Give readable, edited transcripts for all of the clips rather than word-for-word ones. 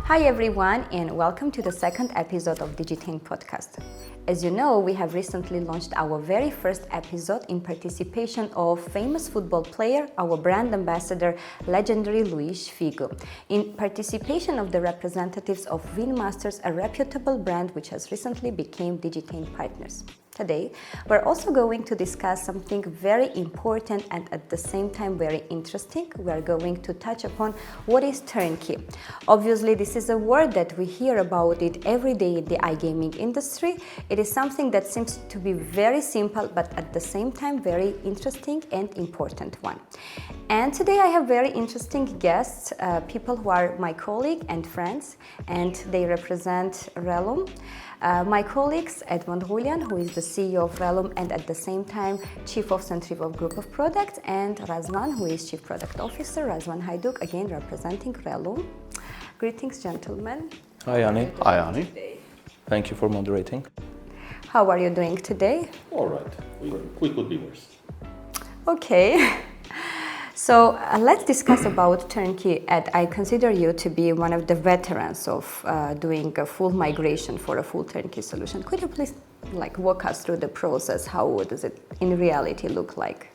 Hi everyone, and welcome to the second episode of Digitain podcast. As you know, we have recently launched our very first episode in participation of famous football player, our brand ambassador, legendary Luis Figo, in participation of the representatives of Winmasters, a reputable brand which has recently become Digitain partners. Today, we're also going to discuss something very important and at the same time very interesting. We're going to touch upon what is turnkey. Obviously, this is a word that we hear about it every day in the iGaming industry. It is something that seems to be very simple, but at the same time very interesting and important one. And today I have very interesting guests, people who are my colleague and friends, and they represent Relum. My colleagues, Edmond Ghulyan, who is the CEO of Relum and at the same time Chief of Centrivo Group of Products, and Razvan, who is Chief Product Officer, Razvan Haiduc, again representing Relum. Greetings, gentlemen. Hi, Annie. Hi, Annie. Thank you for moderating. How are you doing today? All right. We could be worse. Okay. So let's discuss about turnkey. Ed, I consider you to be one of the veterans of doing a full migration for a full turnkey solution. Could you please walk us through the process? How does it in reality look like?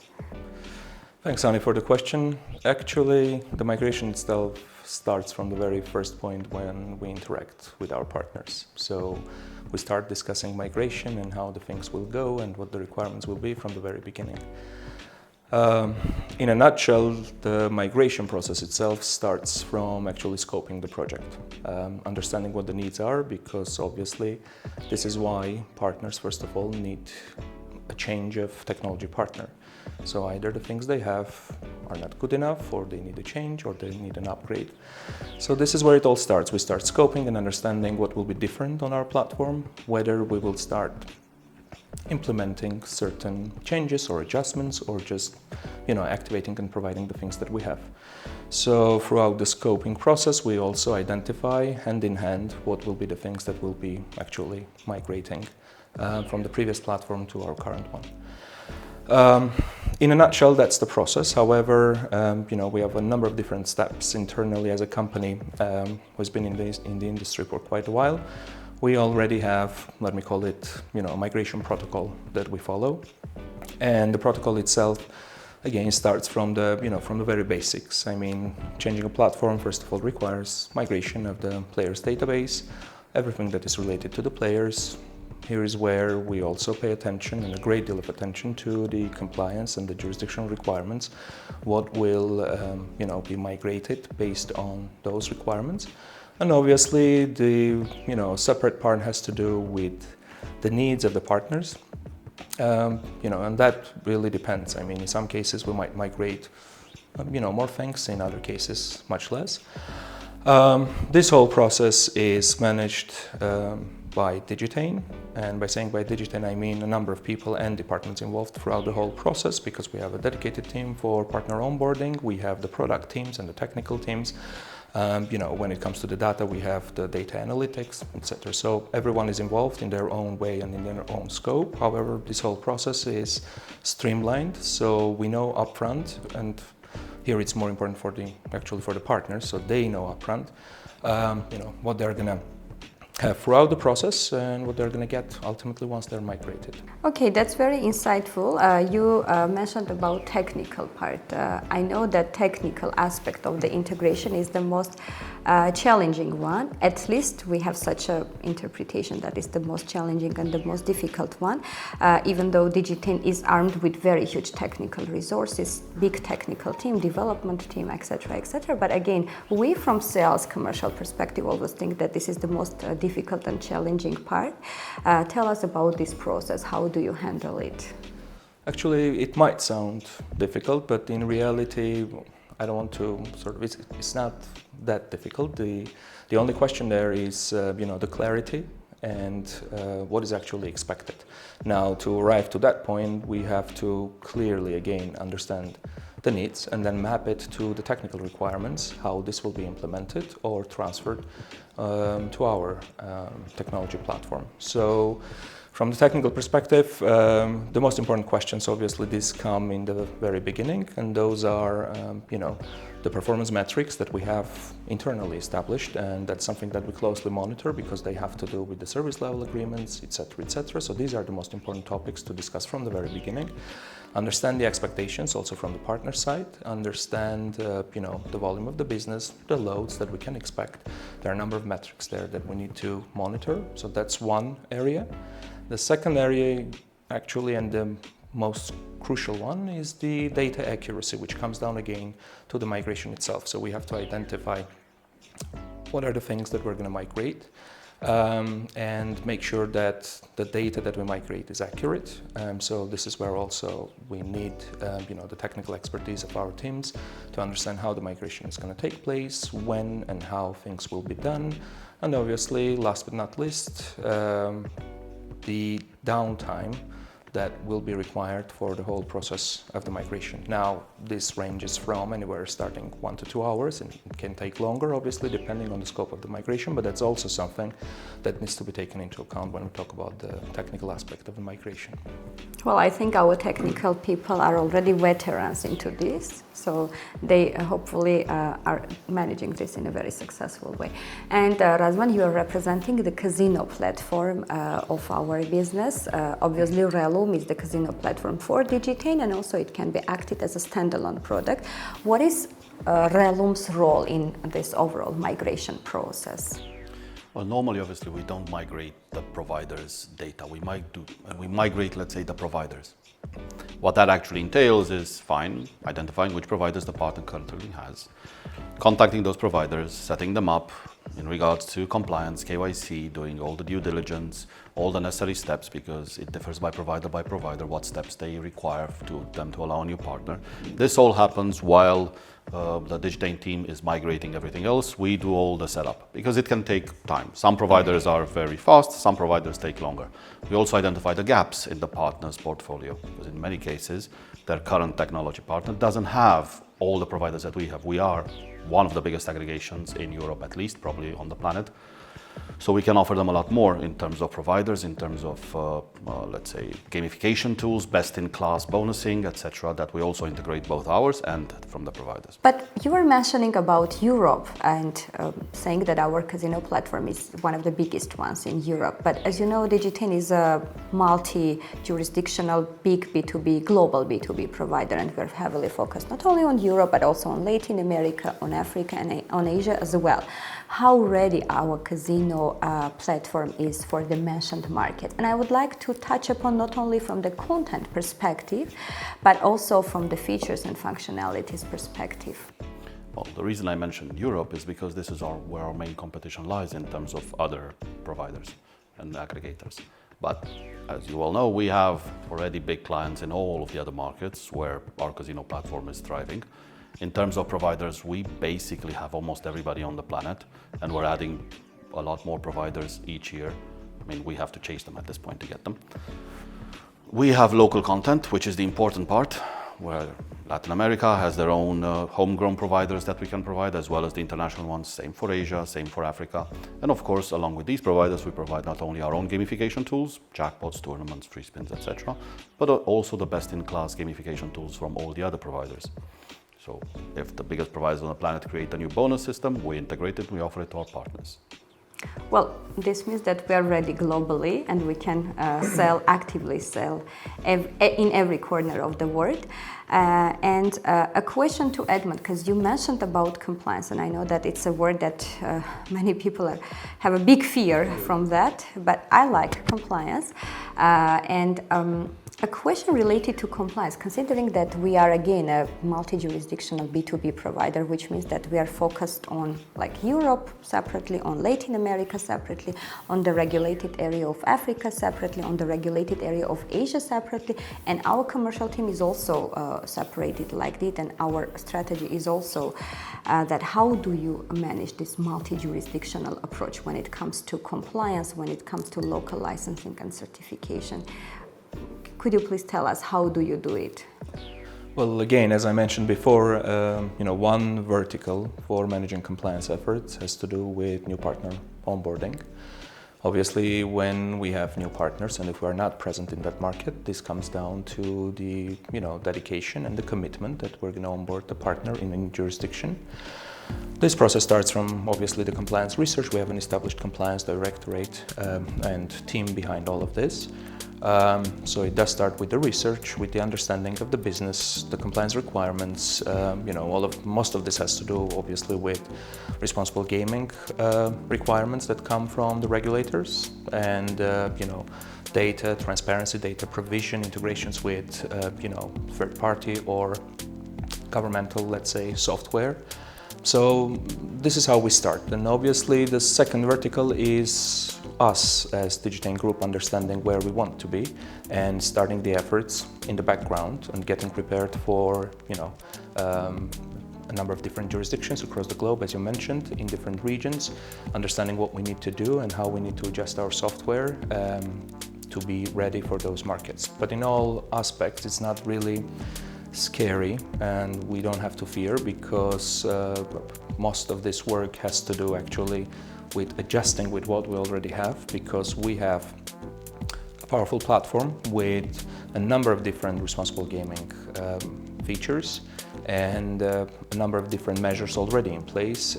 Thanks, Annie, for the question. Actually, the migration itself starts from the very first point when we interact with our partners. So we start discussing migration and how the things will go and what the requirements will be from the very beginning. In a nutshell, the migration process itself starts from actually scoping the project, understanding what the needs are, because obviously this is why partners, first of all, need a change of technology partner. So either the things they have are not good enough, or they need a change, or they need an upgrade. So this is where it all starts. We start scoping and understanding what will be different on our platform, whether we will start implementing certain changes or adjustments, or just activating and providing the things that we have. So throughout the scoping process, we also identify hand in hand what will be the things that will be actually migrating from the previous platform to our current one. In a nutshell, that's the process. However, we have a number of different steps internally as a company who's been in the industry for quite a while. We already have, let me call it, a migration protocol that we follow, and the protocol itself, again, starts from the very basics. I mean, changing a platform first of all requires migration of the players' database, everything that is related to the players. Here is where we also pay attention, and a great deal of attention, to the compliance and the jurisdictional requirements. What will, be migrated based on those requirements. And obviously, the separate part has to do with the needs of the partners, and that really depends. I mean, in some cases we might migrate, more things. In other cases, much less. This whole process is managed by Digitain, and by saying by Digitain, I mean a number of people and departments involved throughout the whole process, because we have a dedicated team for partner onboarding. We have the product teams and the technical teams. When it comes to the data, we have the data analytics, etc. So everyone is involved in their own way and in their own scope. However, this whole process is streamlined, so we know upfront, and here it's more important for the partners, so they know upfront, what they're gonna have throughout the process and what they're going to get ultimately once they're migrated. Okay, that's very insightful. You mentioned about technical part. I know that technical aspect of the integration is the most challenging one. At least we have such an interpretation that is the most challenging and the most difficult one, even though Digitain is armed with very huge technical resources, big technical team, development team, etc., etc. But again, we from sales commercial perspective always think that this is the most difficult and challenging part. Tell us about this process. How do you handle it? Actually, it might sound difficult, but in reality, I don't want to it's not that difficult. The only question there is, the clarity and what is actually expected. Now, to arrive to that point, we have to clearly, again, understand the needs and then map it to the technical requirements, how this will be implemented or transferred to our technology platform. So from the technical perspective, the most important questions, obviously, these come in the very beginning, and those are, the performance metrics that we have internally established, and that's something that we closely monitor because they have to do with the service level agreements, etc., etc. So these are the most important topics to discuss from the very beginning. Understand the expectations also from the partner side, understand the volume of the business, the loads that we can expect. There are a number of metrics there that we need to monitor, so that's one area. The second area actually, and the most crucial one, is the data accuracy, which comes down again to the migration itself. So we have to identify what are the things that we're going to migrate, and make sure that the data that we migrate is accurate. So this is where also we need the technical expertise of our teams to understand how the migration is going to take place, when and how things will be done, and obviously, last but not least, the downtime that will be required for the whole process of the migration. Now, this ranges from anywhere starting 1 to 2 hours, and it can take longer, obviously, depending on the scope of the migration, but that's also something that needs to be taken into account when we talk about the technical aspect of the migration. Well, I think our technical people are already veterans into this, so they hopefully are managing this in a very successful way. And Razvan, you are representing the casino platform of our business. Obviously, Relum is the casino platform for Digitain, and also it can be acted as a standalone product. What is Relum's role in this overall migration process? Well, normally, obviously, we don't migrate the provider's data. We migrate, let's say, the providers. What that actually entails is identifying which providers the partner currently has, contacting those providers, setting them up in regards to compliance, KYC, doing all the due diligence, all the necessary steps, because it differs by provider, what steps they require them to allow a new partner. This all happens while the Digitain team is migrating everything else. We do all the setup because it can take time. Some providers are very fast, some providers take longer. We also identify the gaps in the partner's portfolio, because in many cases, their current technology partner doesn't have all the providers that we have. We are one of the biggest aggregations in Europe, at least, probably on the planet. So we can offer them a lot more in terms of providers, in terms of, let's say, gamification tools, best-in-class bonusing, etc., that we also integrate both ours and from the providers. But you were mentioning about Europe and saying that our casino platform is one of the biggest ones in Europe. But as you know, Digitain is a multi-jurisdictional, big B2B, global B2B provider, and we're heavily focused not only on Europe, but also on Latin America, on Africa, and on Asia as well. How ready our casino platform is for the mentioned market? And I would like to touch upon not only from the content perspective, but also from the features and functionalities perspective. Well, the reason I mentioned Europe is because this is where our main competition lies in terms of other providers and aggregators. But as you all know, we have already big clients in all of the other markets where our casino platform is thriving. In terms of providers, we basically have almost everybody on the planet, and we're adding a lot more providers each year. I mean, we have to chase them at this point to get them. We have local content, which is the important part, where Latin America has their own homegrown providers that we can provide, as well as the international ones. Same for Asia, same for Africa. And of course, along with these providers, we provide not only our own gamification tools, jackpots, tournaments, free spins, etc., but also the best-in-class gamification tools from all the other providers. So if the biggest providers on the planet create a new bonus system, we integrate it and we offer it to our partners. Well, this means that we are ready globally, and we can actively sell in every corner of the world. And a question to Edmond, because you mentioned about compliance, and I know that it's a word that many people have a big fear from that, but I like compliance. A question related to compliance, considering that we are again a multi-jurisdictional B2B provider, which means that we are focused on like Europe separately, on Latin America separately, on the regulated area of Africa separately, on the regulated area of Asia separately, and our commercial team is also separated like that, and our strategy is also that how do you manage this multi-jurisdictional approach when it comes to compliance, when it comes to local licensing and certification? Could you please tell us how do you do it? Well, again, as I mentioned before, one vertical for managing compliance efforts has to do with new partner onboarding. Obviously, when we have new partners and if we are not present in that market, this comes down to the dedication and the commitment that we're going to onboard the partner in a new jurisdiction. This process starts from obviously the compliance research. We have an established compliance directorate and team behind all of this. So it does start with the research, with the understanding of the business, the compliance requirements. Most of this has to do obviously with responsible gaming requirements that come from the regulators, and data transparency, data provision, integrations with third party or governmental, let's say, software. So this is how we start. And obviously the second vertical is us as Digitain Group understanding where we want to be and starting the efforts in the background and getting prepared for a number of different jurisdictions across the globe, as you mentioned, in different regions, understanding what we need to do and how we need to adjust our software to be ready for those markets. But in all aspects, it's not really scary, and we don't have to fear, because most of this work has to do actually with adjusting with what we already have, because we have a powerful platform with a number of different responsible gaming features and a number of different measures already in place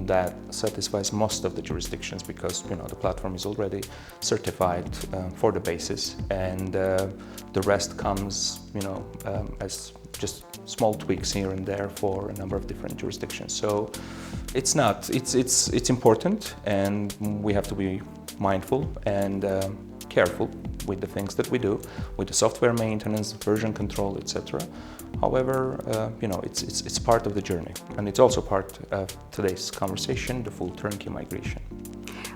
that satisfies most of the jurisdictions, because the platform is already certified for the basis, and the rest comes as just small tweaks here and there for a number of different jurisdictions. So it's important, and we have to be mindful and careful with the things that we do, with the software maintenance, version control, etc. However, it's part of the journey, and it's also part of today's conversation, the full turnkey migration.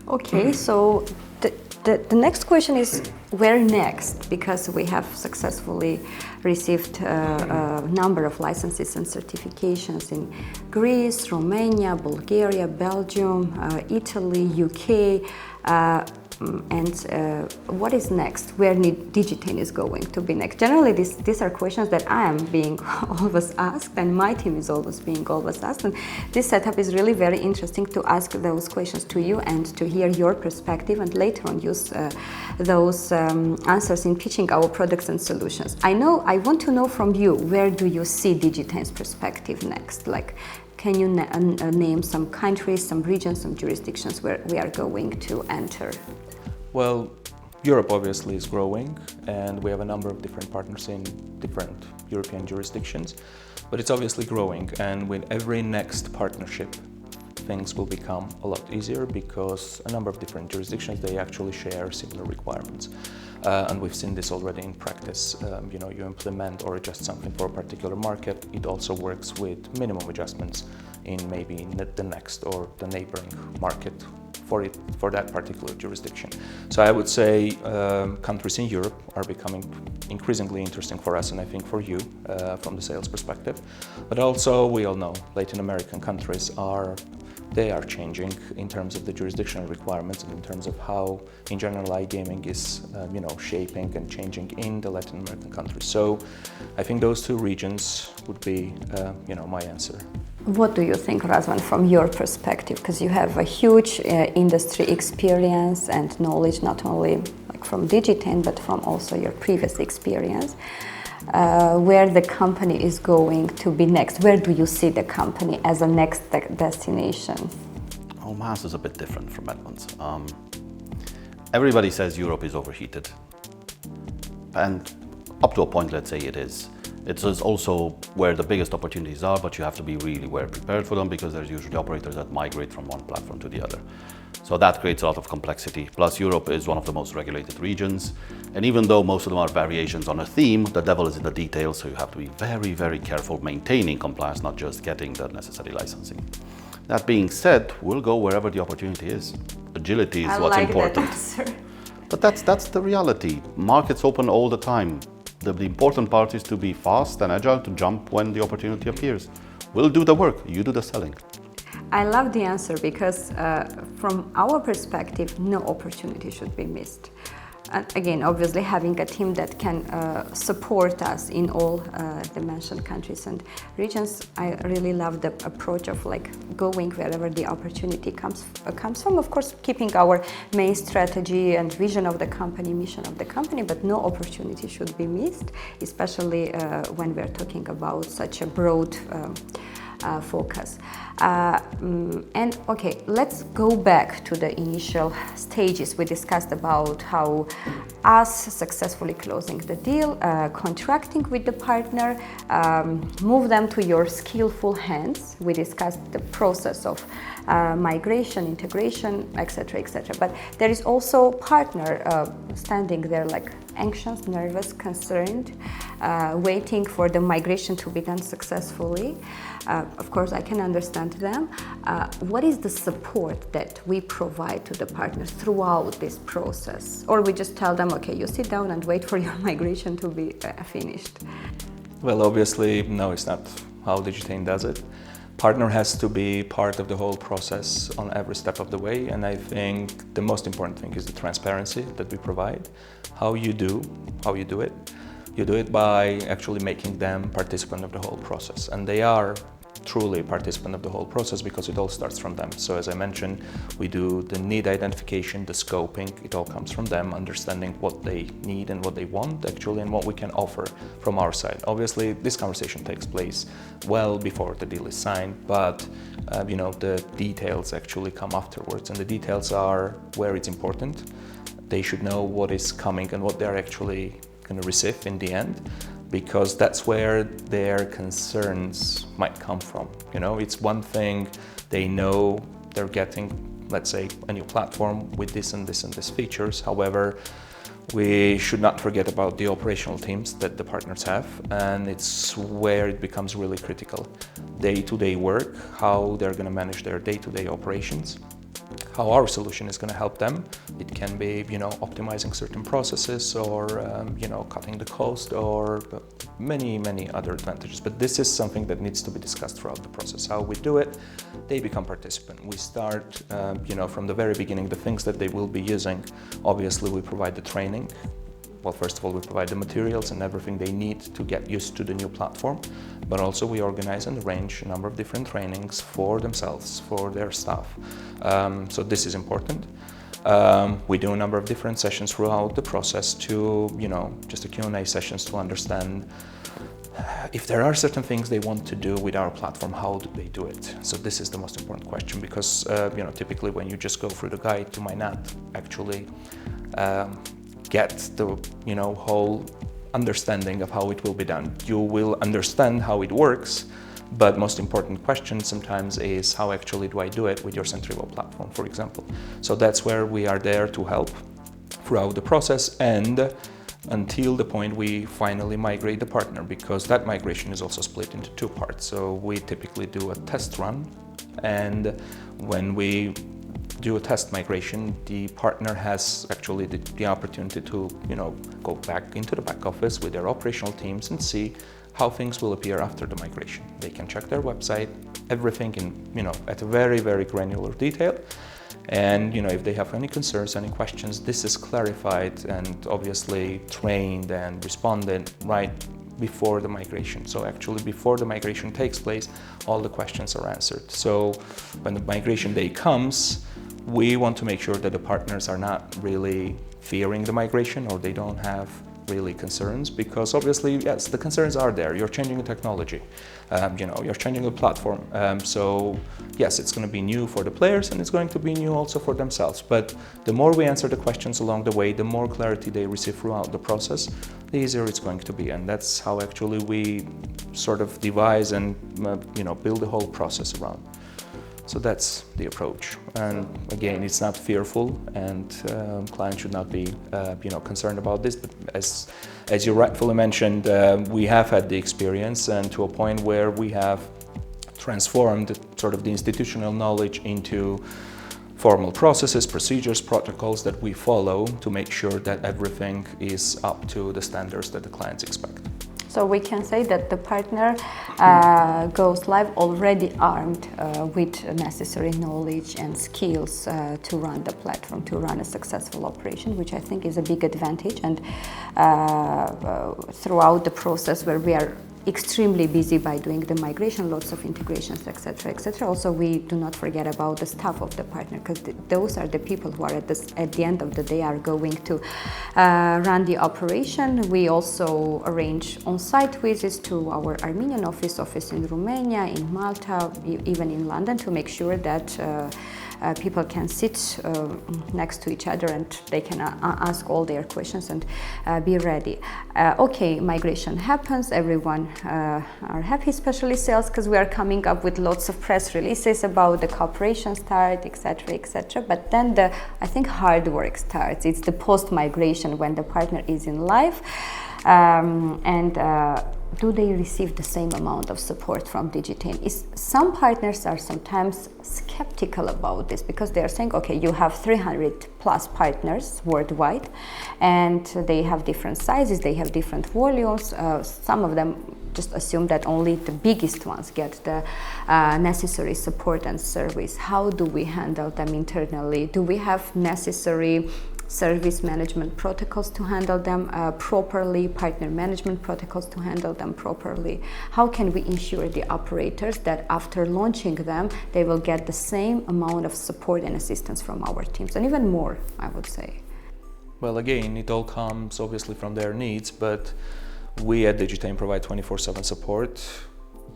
Okay, so the next question is where next? Because we have successfully received a number of licenses and certifications in Greece, Romania, Bulgaria, Belgium, Italy, UK. And what is next? Where Digitain is going to be next? Generally, these are questions that I am being always asked, and my team is always asked. And this setup is really very interesting to ask those questions to you and to hear your perspective, and later on use those answers in pitching our products and solutions. I want to know from you, where do you see Digitain's perspective next? Like, can you name some countries, some regions, some jurisdictions where we are going to enter? Well, Europe obviously is growing, and we have a number of different partners in different European jurisdictions, but it's obviously growing, and with every next partnership, things will become a lot easier, because a number of different jurisdictions, they actually share similar requirements. And we've seen this already in practice. You implement or adjust something for a particular market, it also works with minimum adjustments in maybe the next or the neighboring market for that particular jurisdiction. So I would say countries in Europe are becoming increasingly interesting for us, and I think for you from the sales perspective. But also, we all know Latin American countries are changing in terms of the jurisdictional requirements and in terms of how, in general, iGaming is, shaping and changing in the Latin American countries. So, I think those two regions would be, my answer. What do you think, Razvan, from your perspective? Because you have a huge industry experience and knowledge, not only from Digitain, but from also your previous experience. Where the company is going to be next? Where do you see the company as a next destination? Oh, Mass is a bit different from Edmond's. Everybody says Europe is overheated, and up to a point, let's say it is. It is also where the biggest opportunities are, but you have to be really well prepared for them, because there's usually operators that migrate from one platform to the other. So that creates a lot of complexity. Plus, Europe is one of the most regulated regions. And even though most of them are variations on a theme, the devil is in the details. So you have to be very, very careful maintaining compliance, not just getting the necessary licensing. That being said, we'll go wherever the opportunity is. Agility is what's important. That answer. But that's the reality. Markets open all the time. The important part is to be fast and agile, to jump when the opportunity appears. We'll do the work, you do the selling. I love the answer, because from our perspective, no opportunity should be missed. And again, obviously having a team that can support us in all the mentioned countries and regions. I really love the approach of like going wherever the opportunity comes from. Of course, keeping our main strategy and vision of the company, mission of the company, but no opportunity should be missed, especially when we're talking about such a broad focus. And okay, let's go back to the initial stages. We discussed about how us successfully closing the deal, contracting with the partner, move them to your skillful hands. We discussed the process of migration, integration, etc., etc. But there is also partner standing there like anxious, nervous, concerned, waiting for the migration to be done successfully. Of course, I can understand them. What is the support that we provide to the partners throughout this process? Or we just tell them, okay, you sit down and wait for your migration to be finished? Well, obviously, no, it's not how Digitain does it. Partner has to be part of the whole process on every step of the way, and I think the most important thing is the transparency that we provide. How you do it. You do it by actually making them participant of the whole process, and they are truly participant of the whole process because it all starts from them. So as I mentioned, we do the need identification, the scoping, it all comes from them, understanding what they need and what they want actually and what we can offer from our side. Obviously, this conversation takes place well before the deal is signed, but the details actually come afterwards, and the details are where it's important. They should know what is coming and what they're actually going to receive in the end, because that's where their concerns might come from. It's one thing they know they're getting, let's say, a new platform with this and this and this features. However, we should not forget about the operational teams that the partners have, and it's where it becomes really critical. Day-to-day work, how they're going to manage their day-to-day operations, how our solution is going to help them. It can be, optimizing certain processes or, cutting the cost or many, many other advantages. But this is something that needs to be discussed throughout the process. How we do it, they become participant. We start, from the very beginning, the things that they will be using. Obviously, we provide the training. Well, first of all, we provide the materials and everything they need to get used to the new platform, but also we organize and arrange a number of different trainings for themselves, for their staff. So this is important. We do a number of different sessions throughout the process to, just a Q&A sessions to understand if there are certain things they want to do with our platform, how do they do it? So this is the most important question because, typically when you just go through the guide, you might not actually get the whole understanding of how it will be done. You will understand how it works, but most important question sometimes is how actually do I do it with your Centrivo platform, for example. So that's where we are there to help throughout the process and until the point we finally migrate the partner, because that migration is also split into two parts. So we typically do a test run, and when we do a test migration, the partner has actually the opportunity to, go back into the back office with their operational teams and see how things will appear after the migration. They can check their website, everything in, at a very, very granular detail. And, if they have any concerns, any questions, this is clarified and obviously trained and responded right before the migration. So actually before the migration takes place, all the questions are answered. So when the migration day comes, we want to make sure that the partners are not really fearing the migration or they don't have really concerns, because obviously, yes, the concerns are there. You're changing the technology, you're changing the platform. So yes, it's going to be new for the players and it's going to be new also for themselves. But the more we answer the questions along the way, the more clarity they receive throughout the process, the easier it's going to be. And that's how actually we sort of devise and, build the whole process around. So that's the approach. And again, it's not fearful, and clients should not be, concerned about this. But as you rightfully mentioned, we have had the experience, and to a point where we have transformed sort of the institutional knowledge into formal processes, procedures, protocols that we follow to make sure that everything is up to the standards that the clients expect. So we can say that the partner goes live already armed with necessary knowledge and skills to run the platform, to run a successful operation, which I think is a big advantage. And throughout the process where we are extremely busy by doing the migration, lots of integrations, etc., etc. Also, we do not forget about the staff of the partner, because those are the people who are at the end of the day are going to run the operation. We also arrange on-site visits to our Armenian office in Romania, in Malta, even in London, to make sure that people can sit next to each other and they can ask all their questions and be ready. Okay, migration happens, everyone are happy, especially sales, because we are coming up with lots of press releases about the cooperation start, etc., etc. But then I think hard work starts. It's the post-migration when the partner is in live. Do they receive the same amount of support from Digitain? Some partners are sometimes skeptical about this, because they are saying, okay, you have 300 plus partners worldwide and they have different sizes, they have different volumes. Some of them just assume that only the biggest ones get the necessary support and service. How do we handle them internally? Do we have necessary service management protocols to handle them properly, partner management protocols to handle them properly? How can we ensure the operators that after launching them, they will get the same amount of support and assistance from our teams, and even more, I would say? Well, again, it all comes obviously from their needs, but we at Digitain provide 24/7 support,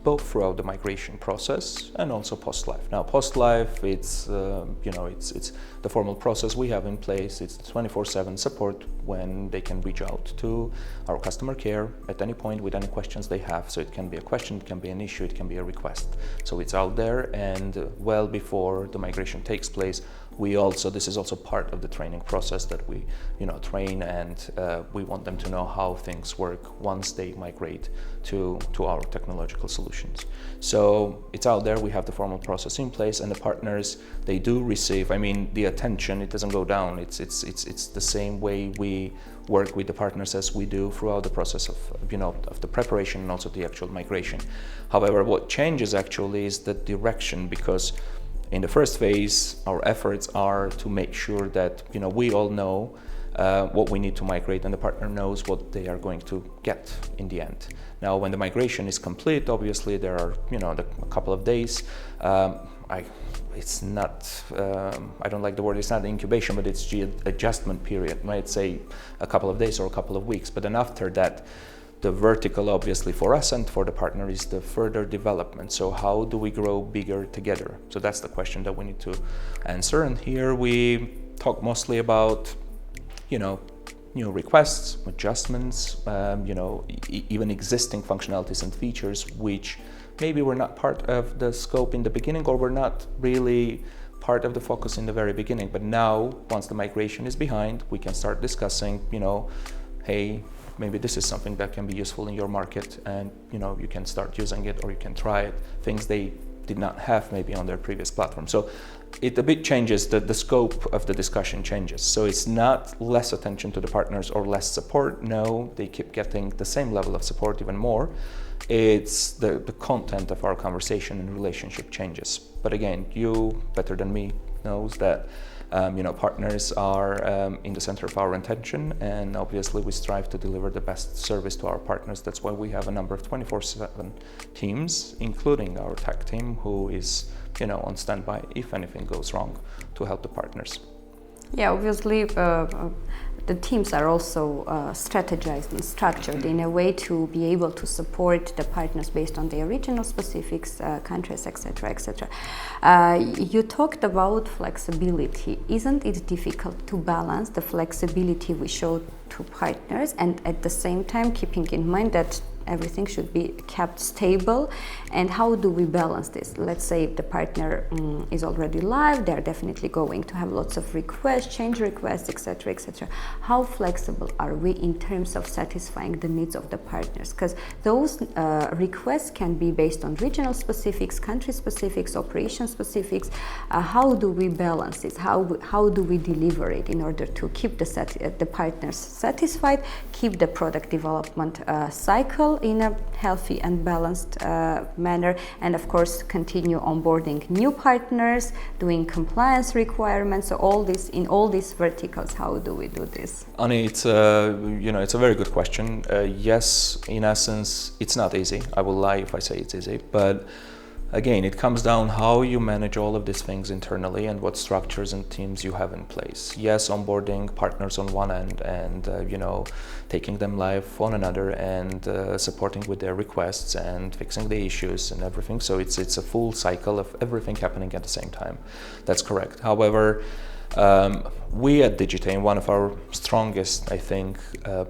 both throughout the migration process and also post-live. Now, post-live, it's it's the formal process we have in place. It's 24/7 support when they can reach out to our customer care at any point with any questions they have. So it can be a question, it can be an issue, it can be a request. So it's out there, and well before the migration takes place, this is also part of the training process that we train, and we want them to know how things work once they migrate to our technological solutions. So it's out there, we have the formal process in place, and the partners, they do receive, the attention, it doesn't go down. It's the same way we work with the partners as we do throughout the process of the preparation and also the actual migration. However, what changes actually is the direction, because in the first phase, our efforts are to make sure that we all know what we need to migrate, and the partner knows what they are going to get in the end. Now, when the migration is complete, obviously there are a couple of days. It's not, I don't like the word, it's not incubation, but it's the adjustment period. Might say a couple of days or a couple of weeks, but then after that, the vertical, obviously, for us and for the partner is the further development. So how do we grow bigger together? So that's the question that we need to answer. And here we talk mostly about, new requests, adjustments, even existing functionalities and features, which maybe were not part of the scope in the beginning, or were not really part of the focus in the very beginning. But now, once the migration is behind, we can start discussing, hey, maybe this is something that can be useful in your market, and you can start using it, or you can try it, things they did not have maybe on their previous platform. So it a bit changes, the scope of the discussion changes. So it's not less attention to the partners or less support. No, they keep getting the same level of support, even more. It's the content of our conversation and relationship changes. But again, you better than me knows that partners are in the center of our attention, and obviously we strive to deliver the best service to our partners. That's why we have a number of 24/7 teams, including our tech team, who is on standby if anything goes wrong, to help the partners. Yeah, obviously the teams are also strategized and structured in a way to be able to support the partners based on their regional specifics, countries, etc., etc. You talked about flexibility. Isn't it difficult to balance the flexibility we show to partners, and at the same time keeping in mind that everything should be kept stable? And how do we balance this? Let's say if the partner is already live, they're definitely going to have lots of requests, change requests, etc., etc. How flexible are we in terms of satisfying the needs of the partners? Because those requests can be based on regional specifics, country specifics, operation specifics. How do we balance this? How do we deliver it in order to keep the partners satisfied, keep the product development cycle profitable in a healthy and balanced manner, and of course continue onboarding new partners, doing compliance requirements. So all this in all these verticals, how do we do this? Ani, it's a very good question. Yes, in essence, it's not easy. I will lie if I say it's easy, but again, it comes down how you manage all of these things internally and what structures and teams you have in place. Yes, onboarding partners on one end and taking them live on another, and supporting with their requests and fixing the issues and everything. So it's a full cycle of everything happening at the same time. That's correct. However, we at Digitain, one of our strongest, I think,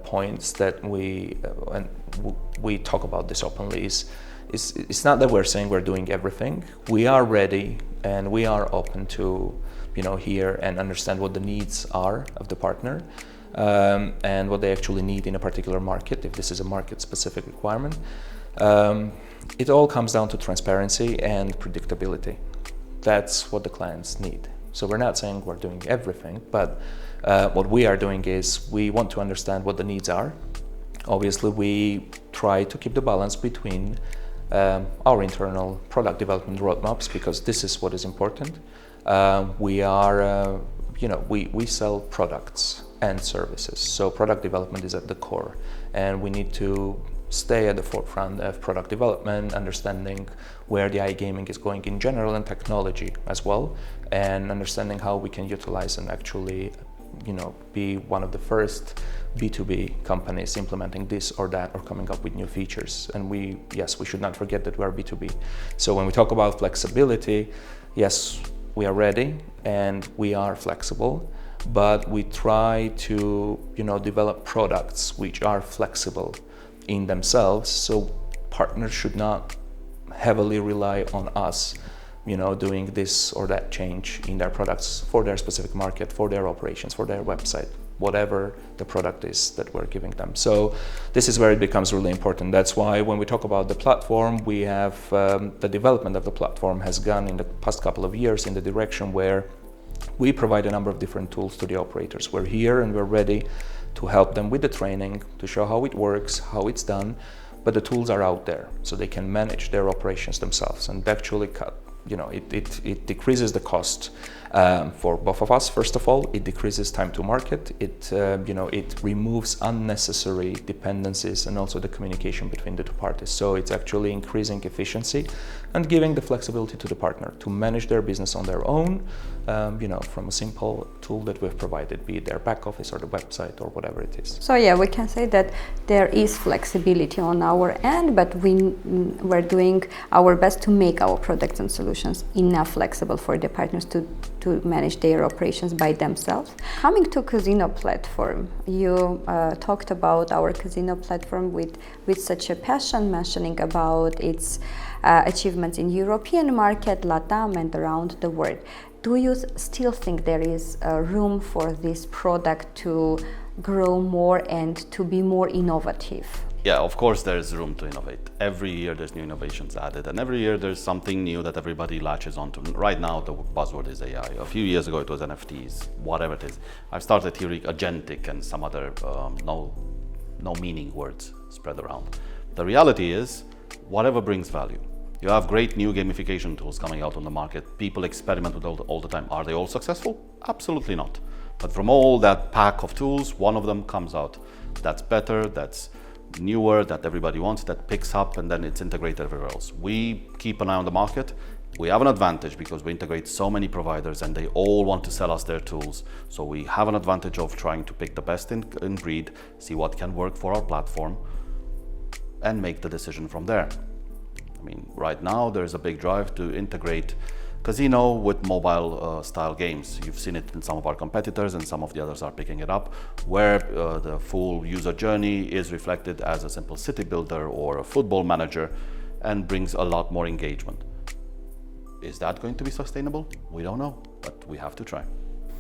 points that we talk about this openly is it's not that we're saying we're doing everything. We are ready and we are open to hear and understand what the needs are of the partner, and what they actually need in a particular market, if this is a market-specific requirement. It all comes down to transparency and predictability. That's what the clients need. So we're not saying we're doing everything, but what we are doing is we want to understand what the needs are. Obviously, we try to keep the balance between our internal product development roadmaps, because this is what is important. We sell products and services, so product development is at the core, and we need to stay at the forefront of product development, understanding where the iGaming is going in general and technology as well, and understanding how we can utilize and actually be one of the first B2B companies implementing this or that or coming up with new features. And we should not forget that we are B2B. So when we talk about flexibility, yes, we are ready and we are flexible, but we try to develop products which are flexible in themselves, so partners should not heavily rely on us doing this or that change in their products for their specific market, for their operations, for their website, whatever the product is that we're giving them. So this is where it becomes really important. That's why when we talk about the platform, we have the development of the platform has gone in the past couple of years in the direction where we provide a number of different tools to the operators. We're here and we're ready to help them with the training, to show how it works, how it's done, but the tools are out there so they can manage their operations themselves and actually it decreases the cost for both of us. First of all, it decreases time to market. It removes unnecessary dependencies and also the communication between the two parties. So it's actually increasing efficiency and giving the flexibility to the partner to manage their business on their own, from a simple tool that we've provided, be it their back office or the website or whatever it is. So yeah, we can say that there is flexibility on our end, but we're doing our best to make our products and solutions enough flexible for the partners to manage their operations by themselves. Coming to casino platform, you talked about our casino platform with such a passion, mentioning about its achievements in European market, LATAM, and around the world. Do you still think there is room for this product to grow more and to be more innovative? Yeah, of course there's room to innovate. Every year there's new innovations added, and every year there's something new that everybody latches onto. Right now the buzzword is AI. A few years ago it was NFTs, whatever it is. I've started hearing agentic and some other no meaning words spread around. The reality is, whatever brings value. You have great new gamification tools coming out on the market. People experiment with all the time. Are they all successful? Absolutely not. But from all that pack of tools, one of them comes out that's better, that's newer, that everybody wants, that picks up, and then it's integrated everywhere else. We keep an eye on the market. We have an advantage because we integrate so many providers and they all want to sell us their tools. So we have an advantage of trying to pick the best in breed, see what can work for our platform, and make the decision from there. I mean, right now there's a big drive to integrate casino with mobile style games. You've seen it in some of our competitors and some of the others are picking it up, where the full user journey is reflected as a simple city builder or a football manager and brings a lot more engagement. Is that going to be sustainable? We don't know, but we have to try.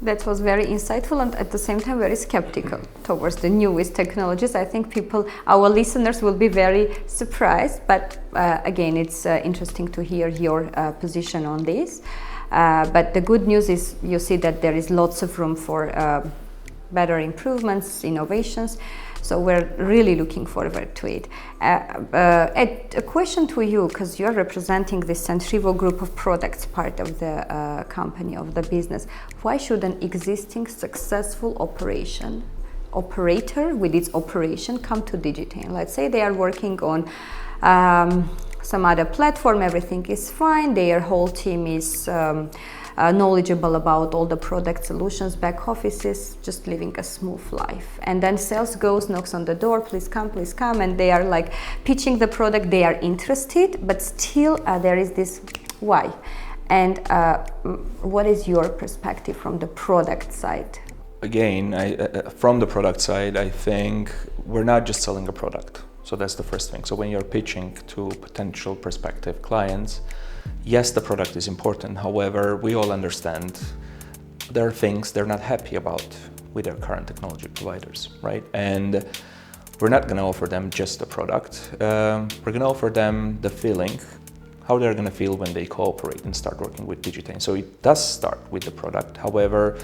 That was very insightful and at the same time very skeptical towards the newest technologies. I think our listeners will be very surprised, but again, it's interesting to hear your position on this. But the good news is you see that there is lots of room for better improvements, innovations. So we're really looking forward to it. A question to you, because you're representing the Centrivo group of products, part of the company, of the business. Why should an existing successful operator with its operation come to Digitain? Let's say they are working on some other platform, everything is fine, their whole team is knowledgeable about all the product solutions, back offices, just living a smooth life. And then sales goes, knocks on the door, please come, and they are like pitching the product, they are interested, but still there is this why. And what is your perspective from the product side? Again, from the product side, I think we're not just selling a product. So that's the first thing. So when you're pitching to potential prospective clients, yes, the product is important. However, we all understand there are things they're not happy about with their current technology providers, right? And we're not going to offer them just the product. We're going to offer them the feeling, how they're going to feel when they cooperate and start working with Digitain. So it does start with the product. However,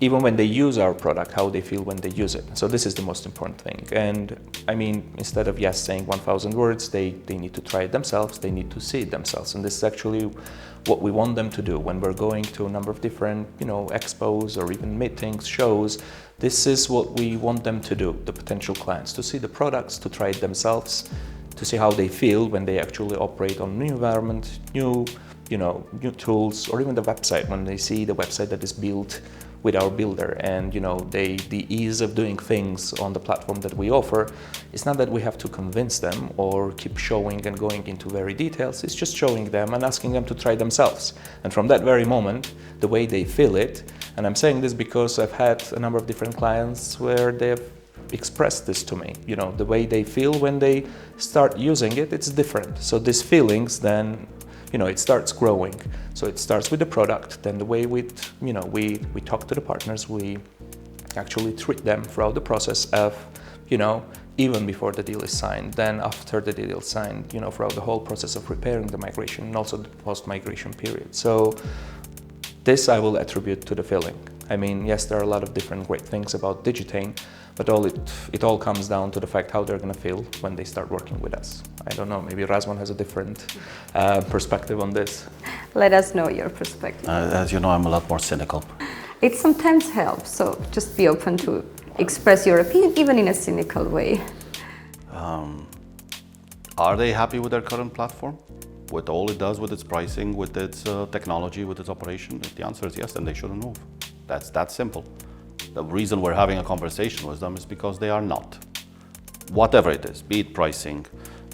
even when they use our product, how they feel when they use it. So this is the most important thing. And I mean, instead of saying 1,000 words, they need to try it themselves, they need to see it themselves. And this is actually what we want them to do when we're going to a number of different, expos or even meetings, shows. This is what we want them to do, the potential clients, to see the products, to try it themselves, to see how they feel when they actually operate on new environment, new tools, or even the website, when they see the website that is built with our builder, and the ease of doing things on the platform that we offer. It's not that we have to convince them or keep showing and going into very details. It's just showing them and asking them to try themselves. And from that very moment, the way they feel it, and I'm saying this because I've had a number of different clients where they've expressed this to me. The way they feel when they start using it, it's different. So these feelings then it starts growing. So it starts with the product, then the way we talk to the partners, we actually treat them throughout the process of, even before the deal is signed, then after the deal is signed, throughout the whole process of preparing the migration and also the post-migration period. So this I will attribute to the feeling. I mean, yes, there are a lot of different great things about Digitain, but it all comes down to the fact how they're going to feel when they start working with us. I don't know, maybe Razvan has a different perspective on this. Let us know your perspective. As you know, I'm a lot more cynical. It sometimes helps, so just be open to express your opinion, even in a cynical way. Are they happy with their current platform? With all it does, with its pricing, with its technology, with its operation? If the answer is yes, then they shouldn't move. That's that simple. The reason we're having a conversation with them is because they are not. Whatever it is, be it pricing,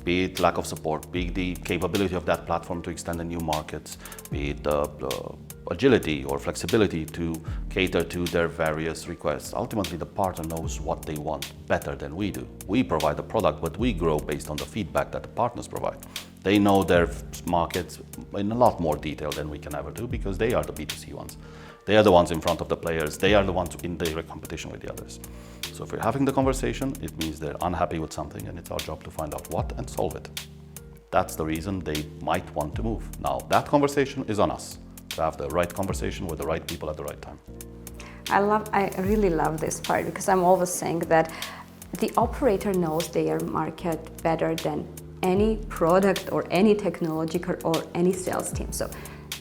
be it lack of support, be it the capability of that platform to extend to new markets, be it the agility or flexibility to cater to their various requests. Ultimately, the partner knows what they want better than we do. We provide the product, but we grow based on the feedback that the partners provide. They know their markets in a lot more detail than we can ever do because they are the B2C ones. They are the ones in front of the players. They are the ones in direct competition with the others. So if we're having the conversation, it means they're unhappy with something, and it's our job to find out what and solve it. That's the reason they might want to move. Now, that conversation is on us, to have the right conversation with the right people at the right time. I really love this part, because I'm always saying that the operator knows their market better than any product or any technology or any sales team. So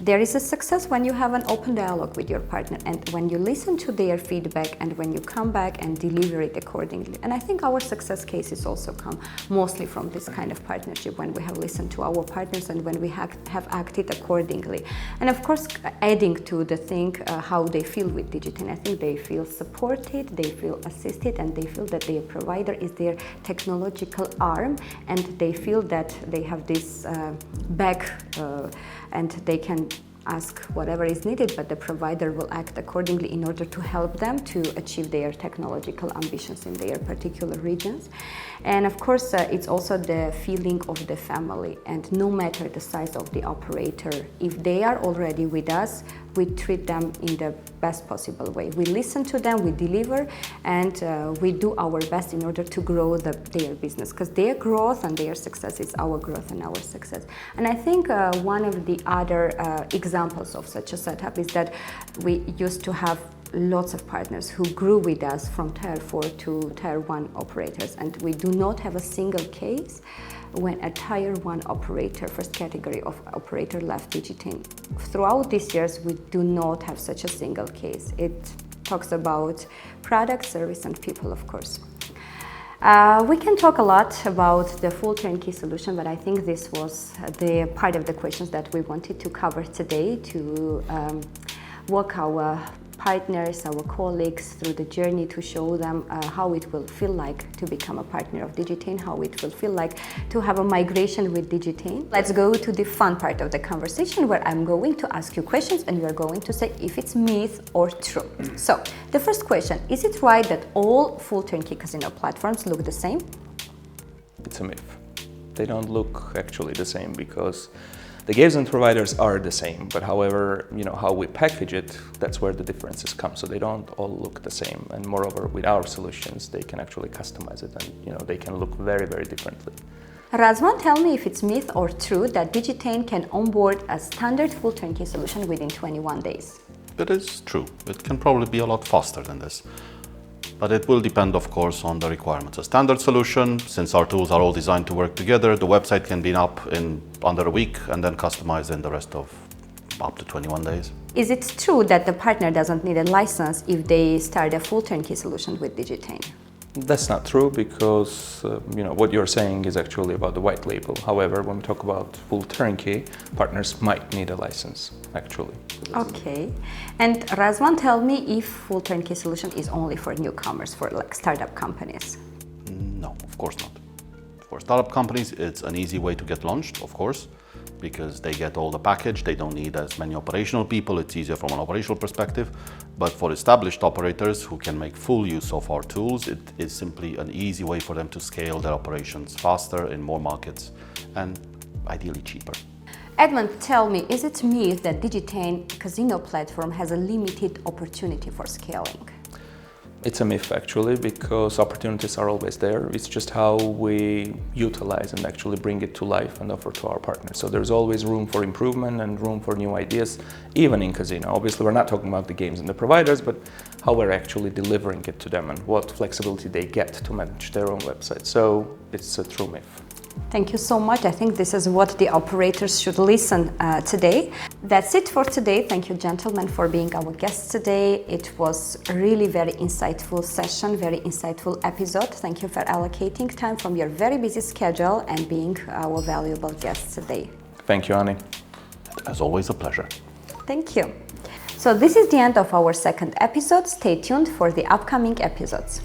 there is a success when you have an open dialogue with your partner, and when you listen to their feedback, and when you come back and deliver it accordingly. And I think our success cases also come mostly from this kind of partnership, when we have listened to our partners and when we have acted accordingly. And of course, adding to the thing how they feel with Digitain, I think they feel supported, they feel assisted, and they feel that their provider is their technological arm, and they feel that they have this back and they can ask whatever is needed, but the provider will act accordingly in order to help them to achieve their technological ambitions in their particular regions. And of course, it's also the feeling of the family, and no matter the size of the operator, if they are already with us, we treat them in the best possible way. We listen to them, we deliver, and we do our best in order to grow their business, because their growth and their success is our growth and our success. And I think one of the other examples of such a setup is that we used to have lots of partners who grew with us from Tier 4 to Tier 1 operators, and we do not have a single case when a Tier 1 operator, first category of operator, left Digitain. Throughout these years, we do not have such a single case. It talks about product, service, and people, of course. We can talk a lot about the full turnkey solution, but I think this was the part of the questions that we wanted to cover today to walk our partners, our colleagues through the journey to show them how it will feel like to become a partner of Digitain, how it will feel like to have a migration with Digitain. Let's go to the fun part of the conversation where I'm going to ask you questions and you're going to say if it's myth or true. So, the first question, is it right that all full turnkey casino platforms look the same? It's a myth. They don't look actually the same because the games and providers are the same, but however, how we package it, that's where the differences come. So they don't all look the same. And moreover, with our solutions, they can actually customize it and, they can look very, very differently. Razvan, tell me if it's myth or true that Digitain can onboard a standard full turnkey solution within 21 days. It is true. It can probably be a lot faster than this. But it will depend, of course, on the requirements. A standard solution, since our tools are all designed to work together, the website can be up in under a week and then customized in the rest of up to 21 days. Is it true that the partner doesn't need a license if they start a full turnkey solution with Digitain? That's not true because, what you're saying is actually about the white label. However, when we talk about full turnkey, partners might need a license, actually. Okay. And Razvan, tell me if full turnkey solution is only for newcomers, for like startup companies? No, of course not. For startup companies, it's an easy way to get launched, of course, because they get all the package. They don't need as many operational people. It's easier from an operational perspective. But for established operators who can make full use of our tools, it is simply an easy way for them to scale their operations faster in more markets and ideally cheaper. Edmond, tell me, is it myth that Digitain casino platform has a limited opportunity for scaling? It's a myth actually, because opportunities are always there. It's just how we utilize and actually bring it to life and offer to our partners. So there's always room for improvement and room for new ideas, even in casino. Obviously, we're not talking about the games and the providers, but how we're actually delivering it to them and what flexibility they get to manage their own website. So it's a true myth. Thank you so much. I think this is what the operators should listen today. That's it for today. Thank you, gentlemen, for being our guests today. It was a really very insightful session, very insightful episode. Thank you for allocating time from your very busy schedule and being our valuable guests today. Thank you, Ani. As always, a pleasure. Thank you. So this is the end of our second episode. Stay tuned for the upcoming episodes.